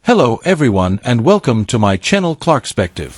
Hello everyone and welcome to my channel Clarkspective.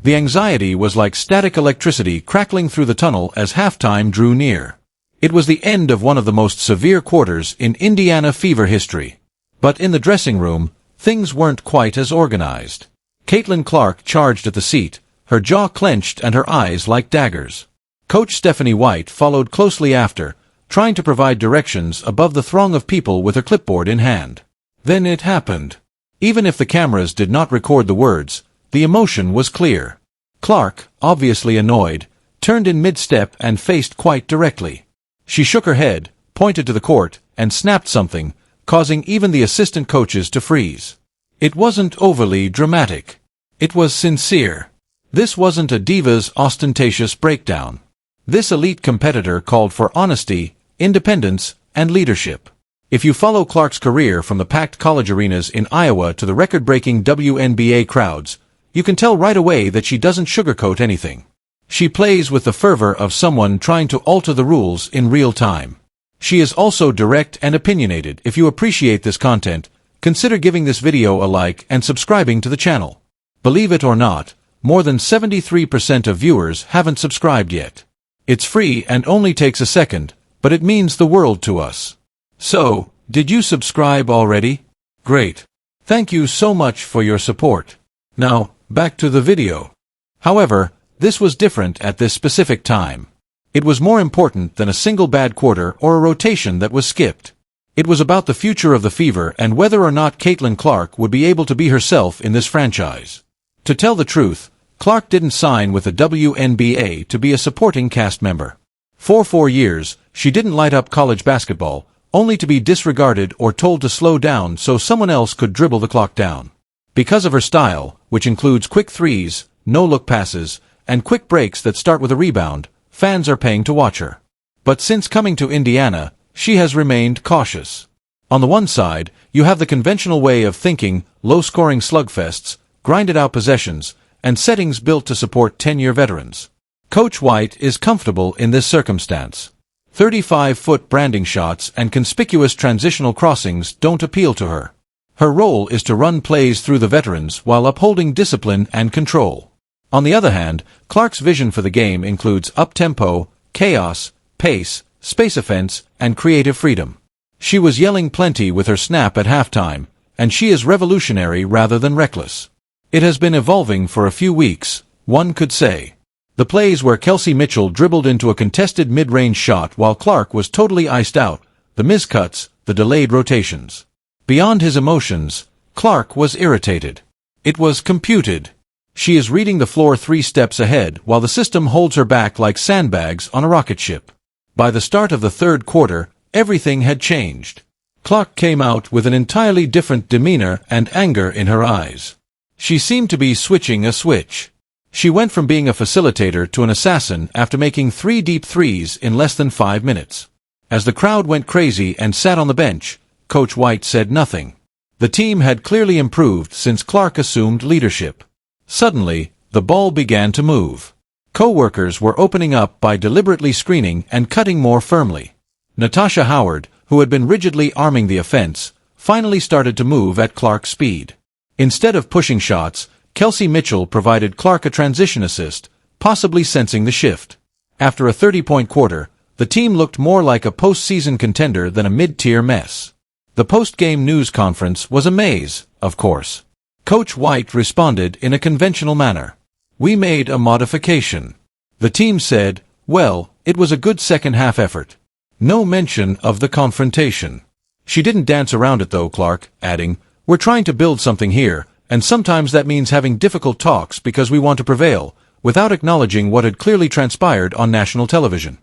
The anxiety was like static electricity crackling through the tunnel as halftime drew near. It was the end of one of the most severe quarters in Indiana Fever history. But in the dressing room, things weren't quite as organized. Caitlin Clark charged at the seat, her jaw clenched and her eyes like daggers. Coach Stephanie White followed closely after, trying to provide directions above the throng of people with her clipboard in hand. Then it happened. Even if the cameras did not record the words, the emotion was clear. Clark, obviously annoyed, turned in mid-step and faced quite directly. She shook her head, pointed to the court, and snapped something, causing even the assistant coaches to freeze. It wasn't overly dramatic. It was sincere. This wasn't a diva's ostentatious breakdown. This elite competitor called for honesty, independence, and leadership. If you follow Clark's career from the packed college arenas in Iowa to the record-breaking WNBA crowds, you can tell right away that she doesn't sugarcoat anything. She plays with the fervor of someone trying to alter the rules in real time. She is also direct and opinionated. If you appreciate this content, consider giving this video a like and subscribing to the channel. Believe it or not, more than 73% of viewers haven't subscribed yet. It's free and only takes a second, but it means the world to us. So, did you subscribe already? Great. Thank you so much for your support. Now, back to the video. However, this was different at this specific time. It was more important than a single bad quarter or a rotation that was skipped. It was about the future of the Fever and whether or not Caitlin Clark would be able to be herself in this franchise. To tell the truth, Clark didn't sign with the WNBA to be a supporting cast member. For 4 years, she didn't light up college basketball, only to be disregarded or told to slow down so someone else could dribble the clock down. Because of her style, which includes quick threes, no-look passes, and quick breaks that start with a rebound, fans are paying to watch her. But since coming to Indiana, she has remained cautious. On the one side, you have the conventional way of thinking, low-scoring slugfests, grinded-out possessions, and settings built to support 10-year veterans. Coach White is comfortable in this circumstance. 35-foot branding shots and conspicuous transitional crossings don't appeal to her. Her role is to run plays through the veterans while upholding discipline and control. On the other hand, Clark's vision for the game includes up-tempo, chaos, pace, space offense, and creative freedom. She was yelling plenty with her snap at halftime, and she is revolutionary rather than reckless. It has been evolving for a few weeks, one could say. The plays where Kelsey Mitchell dribbled into a contested mid-range shot while Clark was totally iced out, the miscuts, the delayed rotations. Beyond his emotions, Clark was irritated. It was computed. She is reading the floor 3 steps ahead while the system holds her back like sandbags on a rocket ship. By the start of the third quarter, everything had changed. Clark came out with an entirely different demeanor and anger in her eyes. She seemed to be switching a switch. She went from being a facilitator to an assassin after making 3 deep threes in less than 5 minutes. As the crowd went crazy and sat on the bench, Coach White said nothing. The team had clearly improved since Clark assumed leadership. Suddenly, the ball began to move. Co-workers were opening up by deliberately screening and cutting more firmly. Natasha Howard, who had been rigidly arming the offense, finally started to move at Clark's speed. Instead of pushing shots, Kelsey Mitchell provided Clark a transition assist, possibly sensing the shift. After a 30-point quarter, the team looked more like a postseason contender than a mid-tier mess. The post-game news conference was a maze, of course. Coach White responded in a conventional manner. "We made a modification." The team said, "Well, it was a good second-half effort." No mention of the confrontation. She didn't dance around it though, Clark, adding, "We're trying to build something here, and sometimes that means having difficult talks because we want to prevail, without acknowledging what had clearly transpired on national television.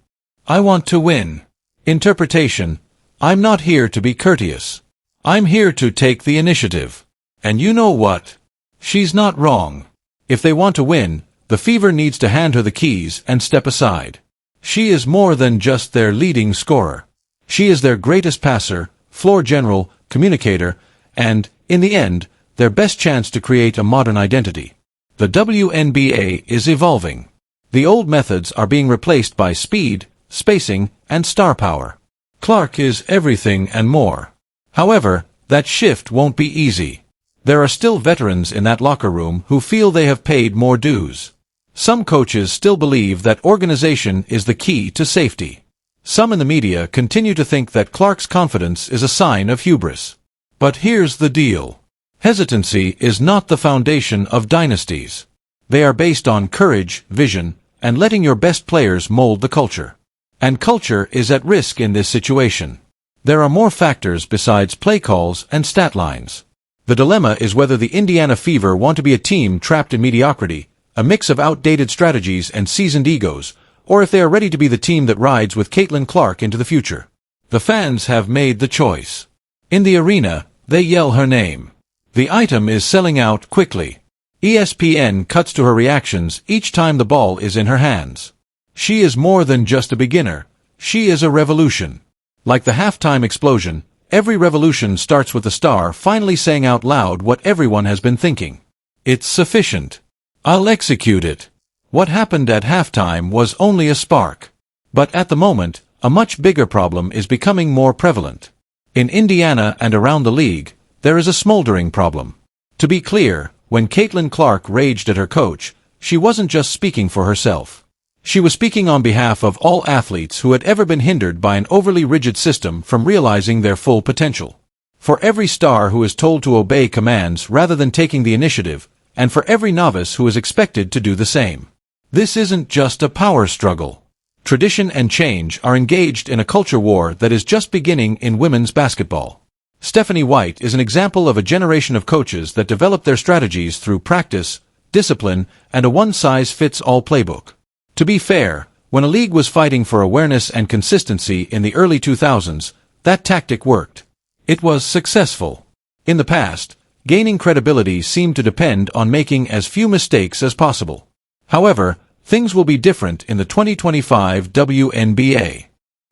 I want to win." Interpretation: I'm not here to be courteous. I'm here to take the initiative. And you know what? She's not wrong. If they want to win, the Fever needs to hand her the keys and step aside. She is more than just their leading scorer. She is their greatest passer, floor general, communicator, and, in the end, their best chance to create a modern identity. The WNBA is evolving. The old methods are being replaced by speed, spacing, and star power. Clark is everything and more. However, That shift won't be easy. There are still veterans in that locker room who feel they have paid more dues. Some coaches still believe that organization is the key to safety. Some in the media continue to think that Clark's confidence is a sign of hubris. But here's the deal. Hesitancy is not the foundation of dynasties. They are based on courage, vision, and letting your best players mold the culture. And culture is at risk in this situation. There are more factors besides play calls and stat lines. The dilemma is whether the Indiana Fever want to be a team trapped in mediocrity, a mix of outdated strategies and seasoned egos, or if they are ready to be the team that rides with Caitlin Clark into the future. The fans have made the choice. In the arena, they yell her name. The item is selling out quickly. ESPN cuts to her reactions each time the ball is in her hands. She is more than just a beginner. She is a revolution. Like the halftime explosion, every revolution starts with the star finally saying out loud what everyone has been thinking. It's sufficient. I'll execute it. What happened at halftime was only a spark. But at the moment, a much bigger problem is becoming more prevalent. In Indiana and around the league, there is a smoldering problem. To be clear, when Caitlin Clark raged at her coach, she wasn't just speaking for herself. She was speaking on behalf of all athletes who had ever been hindered by an overly rigid system from realizing their full potential. For every star who is told to obey commands rather than taking the initiative, and for every novice who is expected to do the same. This isn't just a power struggle. Tradition and change are engaged in a culture war that is just beginning in women's basketball. Stephanie White is an example of a generation of coaches that develop their strategies through practice, discipline, and a one-size-fits-all playbook. To be fair, when a league was fighting for awareness and consistency in the early 2000s, that tactic worked. It was successful. In the past, gaining credibility seemed to depend on making as few mistakes as possible. However, things will be different in the 2025 WNBA.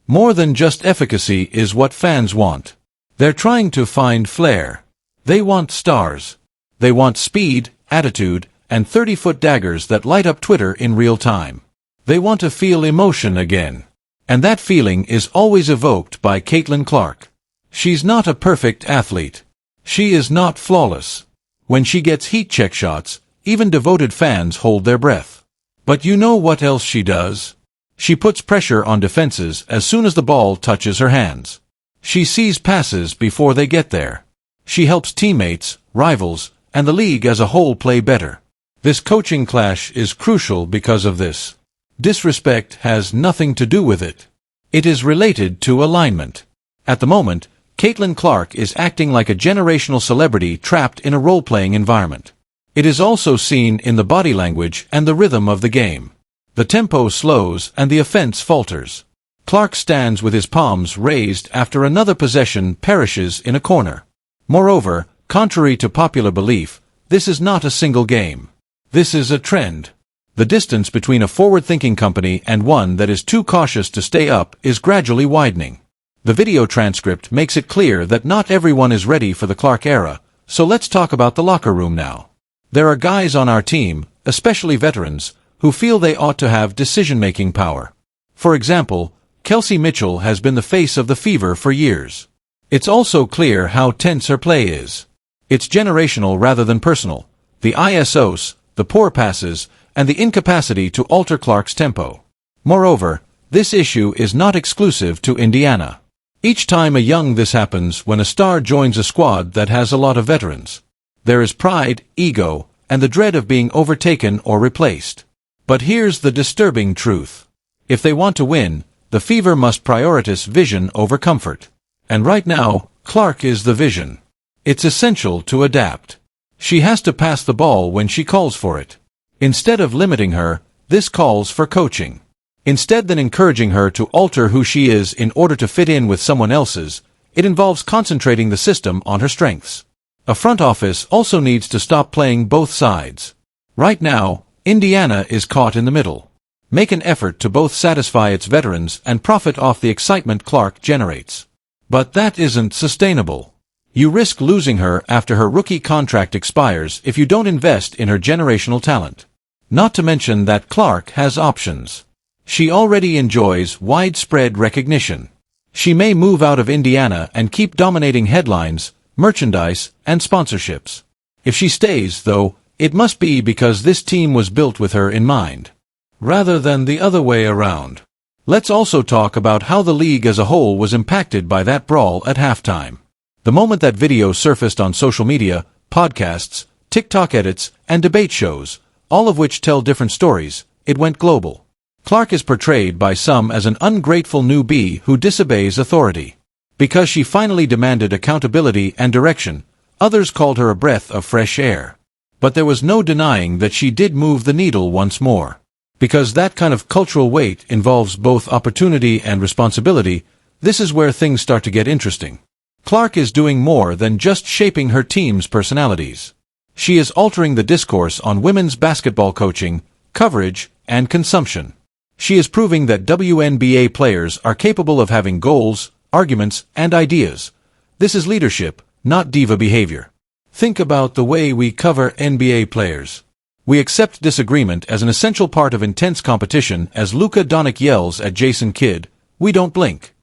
More than just efficacy is what fans want. They're trying to find flair. They want stars. They want speed, attitude, and 30-foot daggers that light up Twitter in real time. They want to feel emotion again. And that feeling is always evoked by Caitlin Clark. She's not a perfect athlete. She is not flawless. When she gets heat check shots, even devoted fans hold their breath. But you know what else she does? She puts pressure on defenses as soon as the ball touches her hands. She sees passes before they get there. She helps teammates, rivals, and the league as a whole play better. This coaching clash is crucial because of this. Disrespect has nothing to do with it. It is related to alignment. At the moment, Caitlin Clark is acting like a generational celebrity trapped in a role-playing environment. It is also seen in the body language and the rhythm of the game. The tempo slows and the offense falters. Clark stands with his palms raised after another possession perishes in a corner. Moreover, contrary to popular belief, this is not a single game. This is a trend. The distance between a forward-thinking company and one that is too cautious to stay up is gradually widening. The video transcript makes it clear that not everyone is ready for the Clark era, so let's talk about the locker room now. There are guys on our team, especially veterans, who feel they ought to have decision-making power. For example, Kelsey Mitchell has been the face of the Fever for years. It's also clear how tense her play is. It's generational rather than personal. The ISOs, the poor passes, and the incapacity to alter Clark's tempo. Moreover, this issue is not exclusive to Indiana. Each time this happens when a star joins a squad that has a lot of veterans. There is pride, ego, and the dread of being overtaken or replaced. But here's the disturbing truth. If they want to win, the Fever must prioritize vision over comfort. And right now, Clark is the vision. It's essential to adapt. She has to pass the ball when she calls for it. Instead of limiting her, this calls for coaching. Instead than encouraging her to alter who she is in order to fit in with someone else's, it involves concentrating the system on her strengths. A front office also needs to stop playing both sides. Right now, Indiana is caught in the middle. Make an effort to both satisfy its veterans and profit off the excitement Clark generates. But that isn't sustainable. You risk losing her after her rookie contract expires if you don't invest in her generational talent. Not to mention that Clark has options. She already enjoys widespread recognition. She may move out of Indiana and keep dominating headlines, merchandise, and sponsorships. If she stays, though, it must be because this team was built with her in mind, rather than the other way around. Let's also talk about how the league as a whole was impacted by that brawl at halftime. The moment that video surfaced on social media, podcasts, TikTok edits, and debate shows, all of which tell different stories, it went global. Clark is portrayed by some as an ungrateful newbie who disobeys authority. Because she finally demanded accountability and direction, others called her a breath of fresh air. But there was no denying that she did move the needle once more. Because that kind of cultural weight involves both opportunity and responsibility, this is where things start to get interesting. Clark is doing more than just shaping her team's personalities. She is altering the discourse on women's basketball coaching, coverage, and consumption. She is proving that WNBA players are capable of having goals, arguments, and ideas. This is leadership, not diva behavior. Think about the way we cover NBA players. We accept disagreement as an essential part of intense competition. As Luka Doncic yells at Jason Kidd, we don't blink.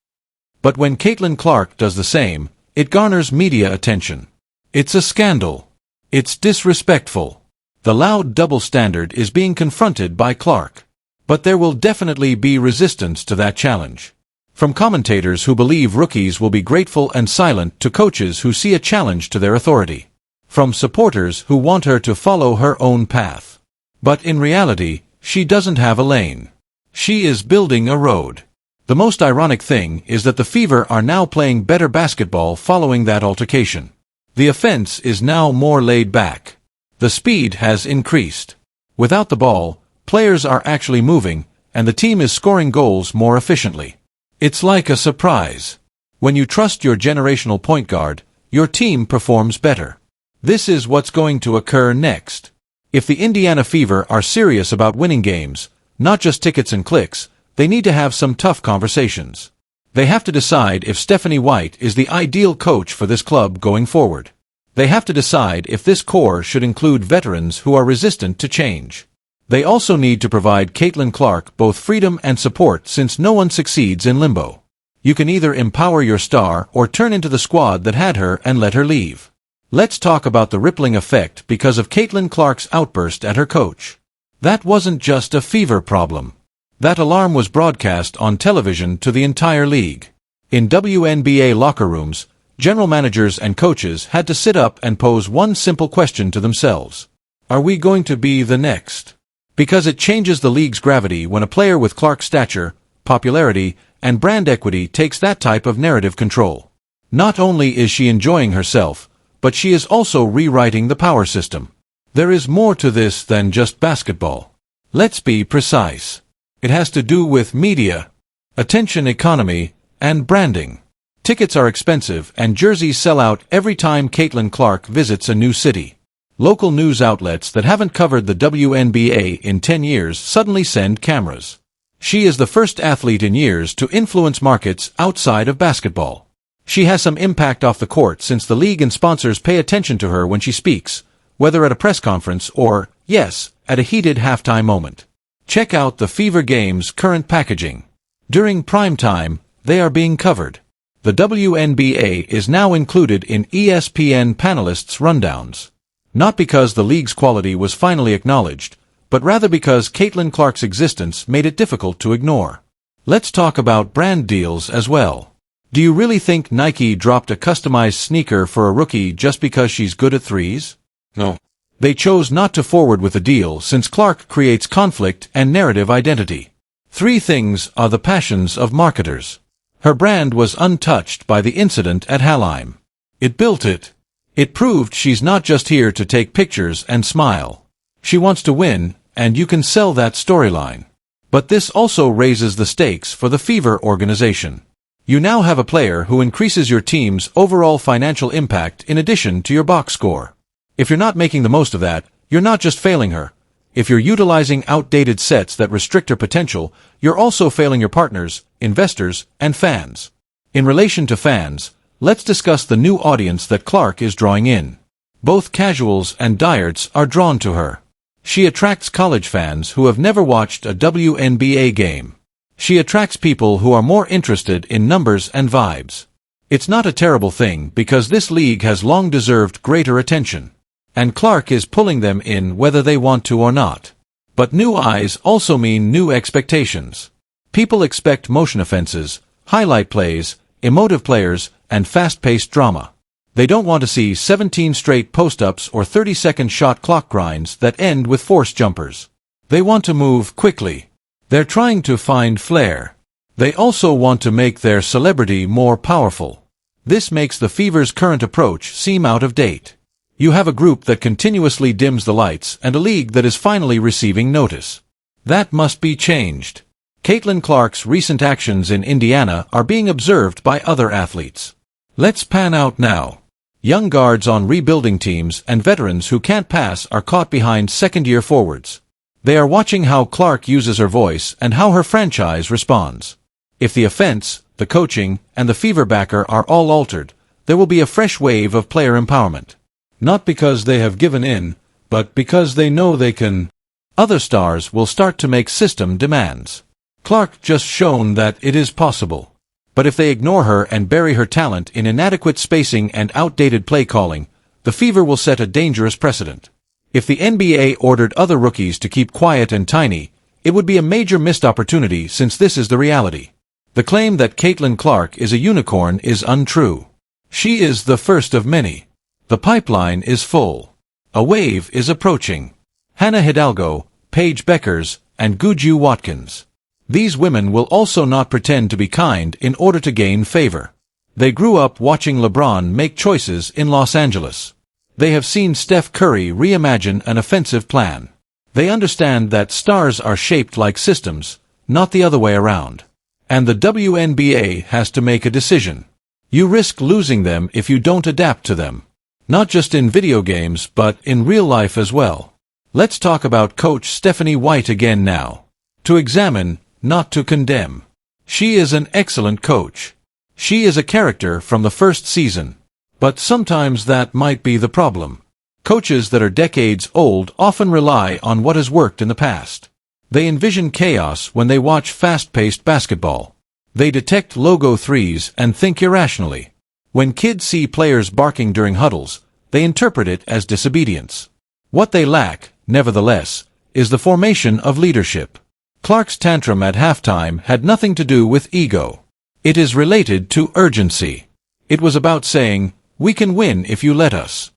But when Caitlin Clark does the same, it garners media attention. It's a scandal. It's disrespectful. The loud double standard is being confronted by Clark. But there will definitely be resistance to that challenge. From commentators who believe rookies will be grateful and silent to coaches who see a challenge to their authority. From supporters who want her to follow her own path. But in reality, she doesn't have a lane. She is building a road. The most ironic thing is that the Fever are now playing better basketball following that altercation. The offense is now more laid back. The speed has increased. Without the ball, players are actually moving, and the team is scoring goals more efficiently. It's like a surprise. When you trust your generational point guard, your team performs better. This is what's going to occur next. If the Indiana Fever are serious about winning games, not just tickets and clicks, they need to have some tough conversations. They have to decide if Stephanie White is the ideal coach for this club going forward. They have to decide if this core should include veterans who are resistant to change. They also need to provide Caitlin Clark both freedom and support, since no one succeeds in limbo. You can either empower your star or turn into the squad that had her and let her leave. Let's talk about the rippling effect because of Caitlin Clark's outburst at her coach. That wasn't just a Fever problem. That alarm was broadcast on television to the entire league. In WNBA locker rooms, general managers and coaches had to sit up and pose one simple question to themselves. Are we going to be the next? Because it changes the league's gravity when a player with Clark's stature, popularity, and brand equity takes that type of narrative control. Not only is she enjoying herself, but she is also rewriting the power system. There is more to this than just basketball. Let's be precise. It has to do with media, attention economy, and branding. Tickets are expensive and jerseys sell out every time Caitlin Clark visits a new city. Local news outlets that haven't covered the WNBA in 10 years suddenly send cameras. She is the first athlete in years to influence markets outside of basketball. She has some impact off the court since the league and sponsors pay attention to her when she speaks, whether at a press conference or, yes, at a heated halftime moment. Check out the Fever Games' current packaging. During prime time, they are being covered. The WNBA is now included in ESPN panelists' rundowns. Not because the league's quality was finally acknowledged, but rather because Caitlin Clark's existence made it difficult to ignore. Let's talk about brand deals as well. Do you really think Nike dropped a customized sneaker for a rookie just because she's good at threes? No. They chose not to forward with the deal since Clark creates conflict and narrative identity. Three things are the passions of marketers. Her brand was untouched by the incident at Halheim. It built it. It proved she's not just here to take pictures and smile. She wants to win, and you can sell that storyline. But this also raises the stakes for the Fever organization. You now have a player who increases your team's overall financial impact in addition to your box score. If you're not making the most of that, you're not just failing her. If you're utilizing outdated sets that restrict her potential, you're also failing your partners, investors, and fans. In relation to fans, let's discuss the new audience that Clark is drawing in. Both casuals and diehards are drawn to her. She attracts college fans who have never watched a WNBA game. She attracts people who are more interested in numbers and vibes. It's not a terrible thing because this league has long deserved greater attention. And Clark is pulling them in whether they want to or not. But new eyes also mean new expectations. People expect motion offenses, highlight plays, emotive players, and fast-paced drama. They don't want to see 17 straight post-ups or 30-second shot clock grinds that end with forced jumpers. They want to move quickly. They're trying to find flair. They also want to make their celebrity more powerful. This makes the Fever's current approach seem out of date. You have a group that continuously dims the lights and a league that is finally receiving notice. That must be changed. Caitlin Clark's recent actions in Indiana are being observed by other athletes. Let's pan out now. Young guards on rebuilding teams and veterans who can't pass are caught behind second-year forwards. They are watching how Clark uses her voice and how her franchise responds. If the offense, the coaching, and the Fever backer are all altered, there will be a fresh wave of player empowerment. Not because they have given in, but because they know they can. Other stars will start to make system demands. Clark just shown that it is possible. But if they ignore her and bury her talent in inadequate spacing and outdated play calling, the Fever will set a dangerous precedent. If the NBA ordered other rookies to keep quiet and tiny, it would be a major missed opportunity since this is the reality. The claim that Caitlin Clark is a unicorn is untrue. She is the first of many. The pipeline is full. A wave is approaching. Hannah Hidalgo, Paige Beckers, and Guju Watkins. These women will also not pretend to be kind in order to gain favor. They grew up watching LeBron make choices in Los Angeles. They have seen Steph Curry reimagine an offensive plan. They understand that stars are shaped like systems, not the other way around. And the WNBA has to make a decision. You risk losing them if you don't adapt to them. Not just in video games, but in real life as well. Let's talk about Coach Stephanie White again now. To examine, not to condemn. She is an excellent coach. She is a character from the first season. But sometimes that might be the problem. Coaches that are decades old often rely on what has worked in the past. They envision chaos when they watch fast-paced basketball. They detect logo threes and think irrationally. When kids see players barking during huddles, they interpret it as disobedience. What they lack, nevertheless, is the formation of leadership. Clark's tantrum at halftime had nothing to do with ego. It is related to urgency. It was about saying, "We can win if you let us."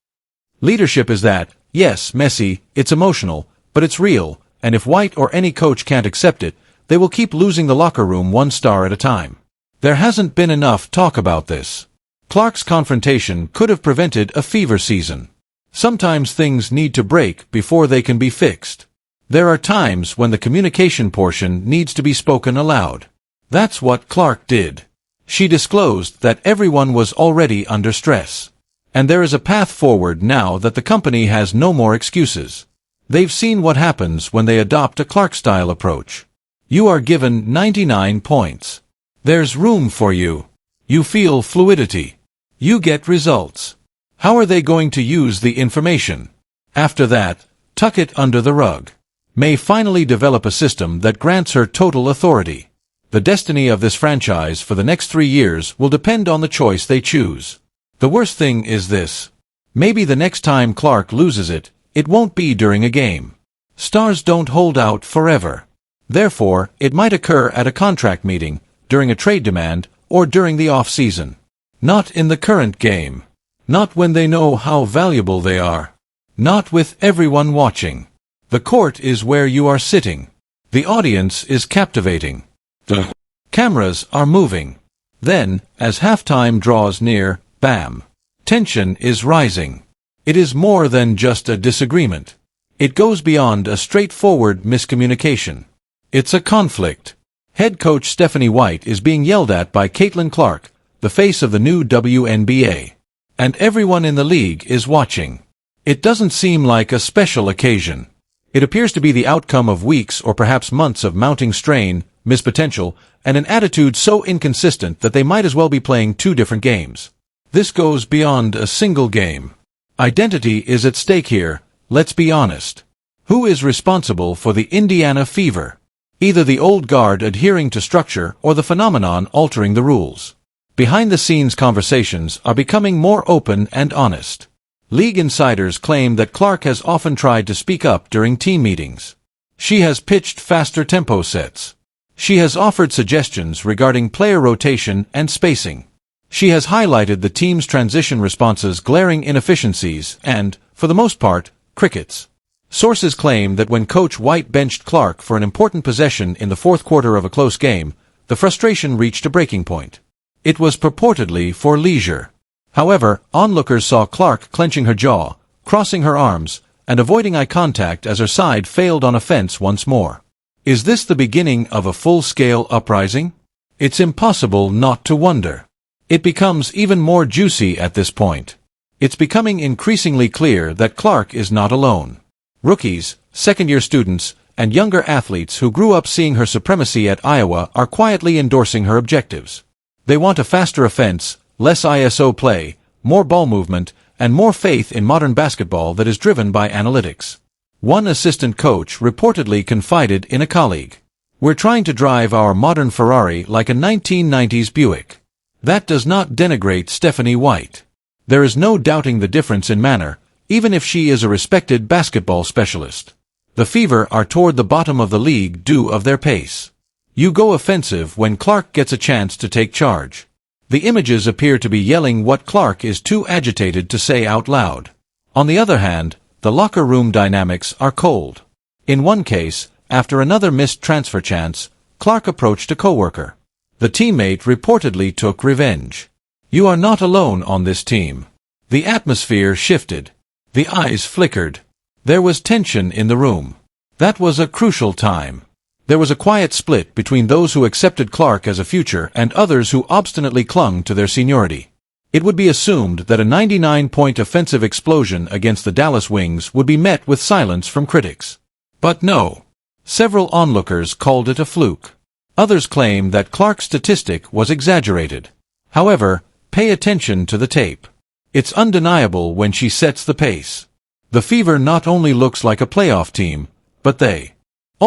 Leadership is that, yes, messy, it's emotional, but it's real, and if White or any coach can't accept it, they will keep losing the locker room one star at a time. There hasn't been enough talk about this. Clark's confrontation could have prevented a Fever season. Sometimes things need to break before they can be fixed. There are times when the communication portion needs to be spoken aloud. That's what Clark did. She disclosed that everyone was already under stress. And there is a path forward now that the company has no more excuses. They've seen what happens when they adopt a Clark-style approach. You are given 99 points. There's room for you. You feel fluidity. You get results. How are they going to use the information? After that, tuck it under the rug. May finally develop a system that grants her total authority. The destiny of this franchise for the next 3 years will depend on the choice they choose. The worst thing is this. Maybe the next time Clark loses it, it won't be during a game. Stars don't hold out forever. Therefore, it might occur at a contract meeting, during a trade demand, or during the off-season. Not in the current game. Not when they know how valuable they are. Not with everyone watching. The court is where you are sitting. The audience is captivating. The cameras are moving. Then, as halftime draws near, bam! Tension is rising. It is more than just a disagreement. It goes beyond a straightforward miscommunication. It's a conflict. Head coach Stephanie White is being yelled at by Caitlin Clark, the face of the new WNBA. And everyone in the league is watching. It doesn't seem like a special occasion. It appears to be the outcome of weeks or perhaps months of mounting strain, missed potential, and an attitude so inconsistent that they might as well be playing 2 different games. This goes beyond a single game. Identity is at stake here, let's be honest. Who is responsible for the Indiana Fever? Either the old guard adhering to structure or the phenomenon altering the rules. Behind-the-scenes conversations are becoming more open and honest. League insiders claim that Clark has often tried to speak up during team meetings. She has pitched faster tempo sets. She has offered suggestions regarding player rotation and spacing. She has highlighted the team's transition responses' glaring inefficiencies and, for the most part, crickets. Sources claim that when Coach White benched Clark for an important possession in the fourth quarter of a close game, the frustration reached a breaking point. It was purportedly for leisure. However, onlookers saw Clark clenching her jaw, crossing her arms, and avoiding eye contact as her side failed on offense once more. Is this the beginning of a full-scale uprising? It's impossible not to wonder. It becomes even more juicy at this point. It's becoming increasingly clear that Clark is not alone. Rookies, second-year students, and younger athletes who grew up seeing her supremacy at Iowa are quietly endorsing her objectives. They want a faster offense, less ISO play, more ball movement, and more faith in modern basketball that is driven by analytics. One assistant coach reportedly confided in a colleague, "We're trying to drive our modern Ferrari like a 1990s Buick." That does not denigrate Stephanie White. There is no doubting the difference in manner, even if she is a respected basketball specialist. The Fever are toward the bottom of the league due of their pace. You go offensive when Clark gets a chance to take charge. The images appear to be yelling what Clark is too agitated to say out loud. On the other hand, the locker room dynamics are cold. In one case, after another missed transfer chance, Clark approached a coworker. The teammate reportedly took revenge. "You are not alone on this team." The atmosphere shifted. The eyes flickered. There was tension in the room. That was a crucial time. There was a quiet split between those who accepted Clark as a future and others who obstinately clung to their seniority. It would be assumed that a 99-point offensive explosion against the Dallas Wings would be met with silence from critics. But no. Several onlookers called it a fluke. Others claim that Clark's statistic was exaggerated. However, pay attention to the tape. It's undeniable when she sets the pace. The Fever not only looks like a playoff team, but they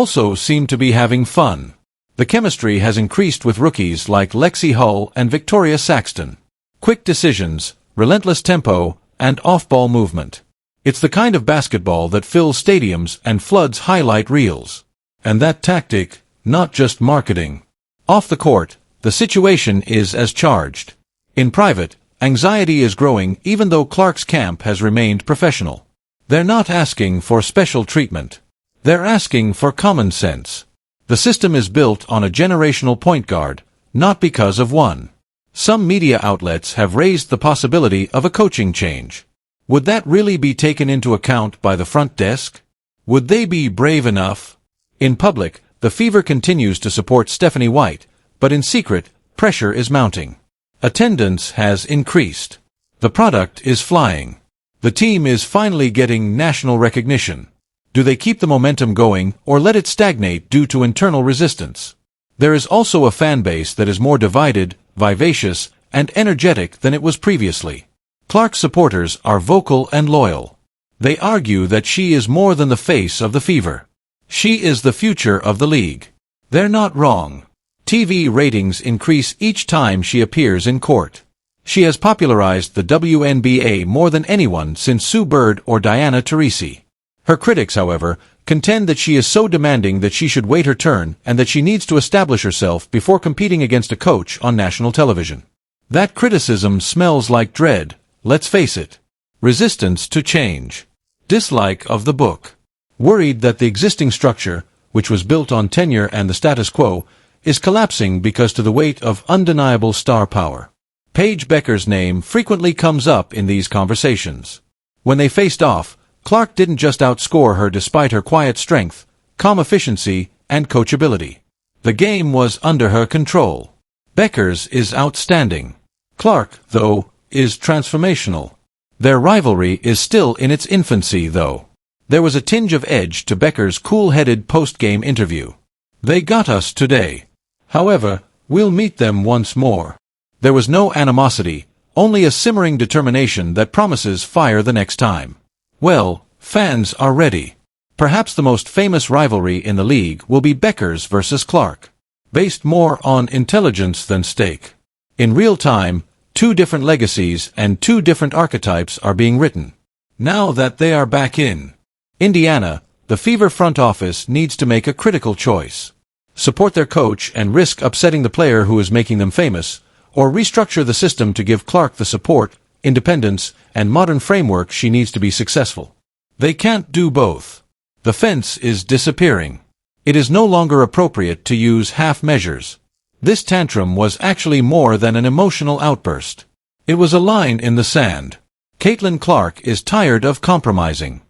also seem to be having fun. The chemistry has increased with rookies like Lexi Hull and Victoria Saxton. Quick decisions, relentless tempo, and off-ball movement. It's the kind of basketball that fills stadiums and floods highlight reels. And that tactic, not just marketing. Off the court, the situation is as charged. In private, anxiety is growing even though Clark's camp has remained professional. They're not asking for special treatment. They're asking for common sense. The system is built on a generational point guard, not because of one. Some media outlets have raised the possibility of a coaching change. Would that really be taken into account by the front desk? Would they be brave enough? In public, the Fever continues to support Stephanie White, but in secret, pressure is mounting. Attendance has increased. The product is flying. The team is finally getting national recognition. Do they keep the momentum going or let it stagnate due to internal resistance? There is also a fan base that is more divided, vivacious, and energetic than it was previously. Clark's supporters are vocal and loyal. They argue that she is more than the face of the Fever. She is the future of the league. They're not wrong. TV ratings increase each time she appears in court. She has popularized the WNBA more than anyone since Sue Bird or Diana Taurasi. Her critics, however, contend that she is so demanding that she should wait her turn and that she needs to establish herself before competing against a coach on national television. That criticism smells like dread, let's face it. Resistance to change. Dislike of the book. Worried that the existing structure, which was built on tenure and the status quo, is collapsing because to the weight of undeniable star power. Paige Becker's name frequently comes up in these conversations. When they faced off, Clark didn't just outscore her despite her quiet strength, calm efficiency, and coachability. The game was under her control. Becker's is outstanding. Clark, though, is transformational. Their rivalry is still in its infancy, though. There was a tinge of edge to Becker's cool-headed post-game interview. "They got us today. However, we'll meet them once more." There was no animosity, only a simmering determination that promises fire the next time. Well, fans are ready. Perhaps the most famous rivalry in the league will be Becker's versus Clark. Based more on intelligence than stake. In real time, two different legacies and two different archetypes are being written. Now that they are back in Indiana, the Fever front office needs to make a critical choice. Support their coach and risk upsetting the player who is making them famous, or restructure the system to give Clark the support, independence, and modern framework she needs to be successful. They can't do both. The fence is disappearing. It is no longer appropriate to use half measures. This tantrum was actually more than an emotional outburst. It was a line in the sand. Caitlin Clark is tired of compromising.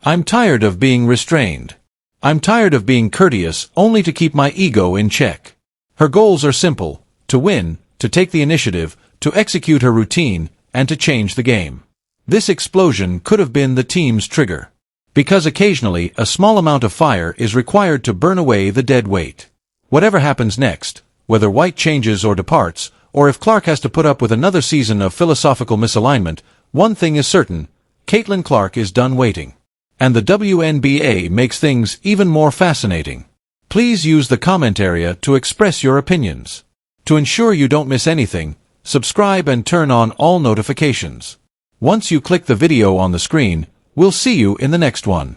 I'm tired of being restrained. I'm tired of being courteous only to keep my ego in check. Her goals are simple: to win, to take the initiative, to execute her routine, and to change the game. This explosion could have been the team's trigger. Because occasionally a small amount of fire is required to burn away the dead weight. Whatever happens next, whether White changes or departs, or if Clark has to put up with another season of philosophical misalignment, one thing is certain: Caitlin Clark is done waiting. And the WNBA makes things even more fascinating. Please use the comment area to express your opinions. To ensure you don't miss anything, subscribe and turn on all notifications. Once you click the video on the screen, we'll see you in the next one.